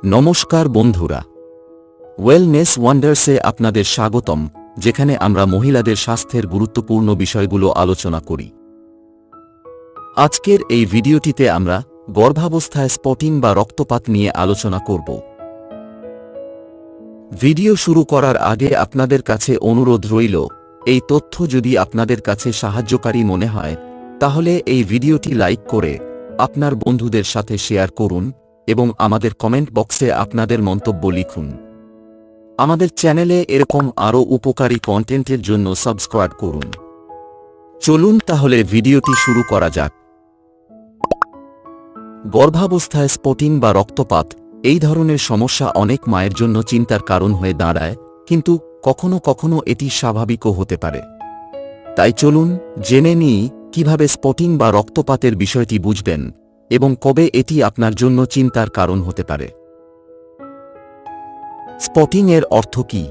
নমস্কার বন্ধুরা, ওয়েলনেস ওয়ান্ডার্সে আপনাদের স্বাগতম, যেখানে আমরা মহিলাদের স্বাস্থ্যের গুরুত্বপূর্ণ বিষয়গুলো আলোচনা করি। আজকের এই ভিডিওটিতে আমরা গর্ভাবস্থায় স্পটিং বা রক্তপাত নিয়ে আলোচনা করব। ভিডিও শুরু করার আগে আপনাদের কাছে অনুরোধ রইল, এই তথ্য যদি আপনাদের কাছে সাহায্যকারী মনে হয় তাহলে এই ভিডিওটি লাইক করে আপনার বন্ধুদের সাথে শেয়ার করুন এবং আমাদের কমেন্ট বক্সে আপনাদের মন্তব্য লিখুন। আমাদের চ্যানেলে এরকম আরও উপকারী কন্টেন্টের জন্য সাবস্ক্রাইব করুন। চলুন তাহলে ভিডিওটি শুরু করা যাক। গর্ভাবস্থায় স্পটিং বা রক্তপাত এই ধরনের সমস্যা অনেক মায়ের জন্য চিন্তার কারণ হয়ে দাঁড়ায়, কিন্তু কখনো কখনো এটি স্বাভাবিকও হতে পারে। তাই চলুন জেনে নিই কিভাবে স্পটিং বা রক্তপাতের বিষয়টি বুঝবেন এবং কবে এটি আপনার জন্য চিন্তার কারণ হতে পারে। স্পটিং এর অর্থ কী?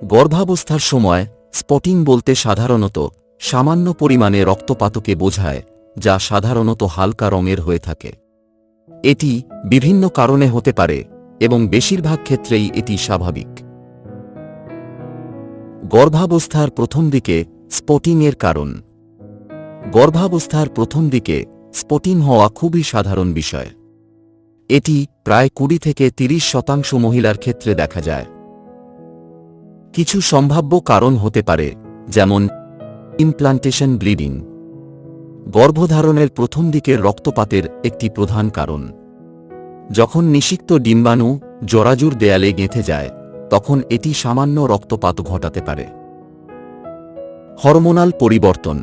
গর্ভাবস্থার সময় স্পটিং বলতে সাধারণত সামান্য পরিমাণে রক্তপাতকে বোঝায়, যা সাধারণত হালকা রঙের হয়ে থাকে। এটি বিভিন্ন কারণে হতে পারে এবং বেশিরভাগ ক্ষেত্রেই এটি স্বাভাবিক। গর্ভাবস্থার প্রথম দিকে স্পটিং এর কারণ। গর্ভাবস্থার প্রথম দিকে স্পটিং হওয়া খুবই সাধারণ বিষয়। এটি প্রায় 20 থেকে 30% মহিলার ক্ষেত্রে দেখা যায়। কিছু সম্ভাব্য কারণ হতে পারে, যেমন ইমপ্লান্টেশন ব্লিডিং। গর্ভধারণের প্রথম দিকের রক্তপাতের একটি প্রধান কারণ। যখন নিষিক্ত ডিম্বাণু জরাজুর দেয়ালে গেঁথে যায়, তখন এটি সামান্য রক্তপাত ঘটাতে পারে। হরমোনাল পরিবর্তন।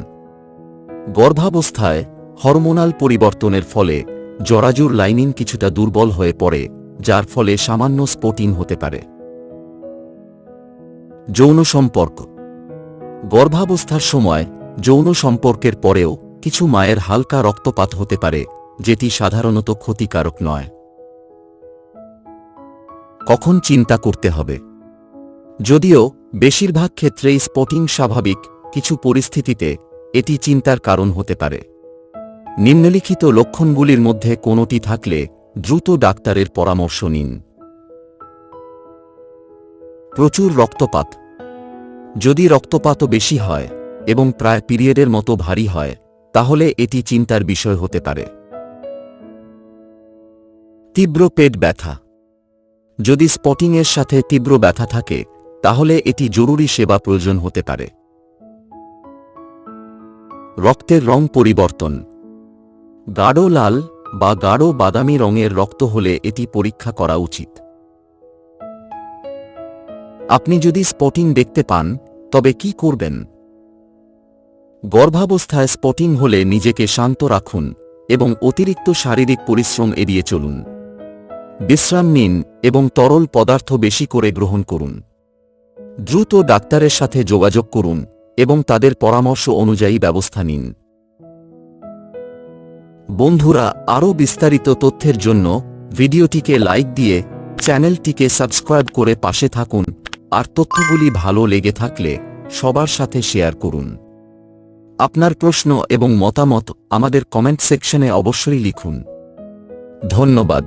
গর্ভাবস্থায় হরমোনাল পরিবর্তনের ফলে জরাজুর লাইনিং কিছুটা দুর্বল হয়ে পড়ে, যার ফলে সামান্য স্পটিং হতে পারে। যৌন সম্পর্ক। গর্ভাবস্থার সময় যৌন সম্পর্কের পরেও কিছু মায়ের হালকা রক্তপাত হতে পারে, যেটি সাধারণত ক্ষতিকারক নয়। কখন চিন্তা করতে হবে? যদিও বেশিরভাগ ক্ষেত্রেই স্পটিং স্বাভাবিক, কিছু পরিস্থিতিতে এটি চিন্তার কারণ হতে পারে। নিম্নলিখিত লক্ষণগুলির মধ্যে কোনোটি থাকলে দ্রুত ডাক্তারের পরামর্শ নিন। প্রচুর রক্তপাত। যদি রক্তপাতও বেশি হয় এবং প্রায় পিরিয়ডের মতো ভারী হয়, তাহলে এটি চিন্তার বিষয় হতে পারে। তীব্র পেট ব্যথা। যদি স্পটিংয়ের সাথে তীব্র ব্যথা থাকে, তাহলে এটি জরুরি সেবা প্রয়োজন হতে পারে। রক্তের রং পরিবর্তন। গাঢ় লাল বা গাঢ় বাদামি রঙের রক্ত হলে এটি পরীক্ষা করা উচিত। আপনি যদি স্পটিং দেখতে পান, তবে কি করবেন? গর্ভাবস্থায় স্পটিং হলে নিজেকে শান্ত রাখুন এবং অতিরিক্ত শারীরিক পরিশ্রম এড়িয়ে চলুন। বিশ্রাম নিন এবং তরল পদার্থ বেশি করে গ্রহণ করুন। দ্রুত ডাক্তারের সাথে যোগাযোগ করুন এবং তাদের পরামর্শ অনুযায়ী ব্যবস্থা নিন। বন্ধুরা, আরও বিস্তারিত তথ্যের জন্য ভিডিওটিকে লাইক দিয়ে চ্যানেলটিকে সাবস্ক্রাইব করে পাশে থাকুন, আর তথ্যগুলি ভালো লেগে থাকলে সবার সাথে শেয়ার করুন। আপনার প্রশ্ন এবং মতামত আমাদের কমেন্ট সেকশনে অবশ্যই লিখুন। ধন্যবাদ।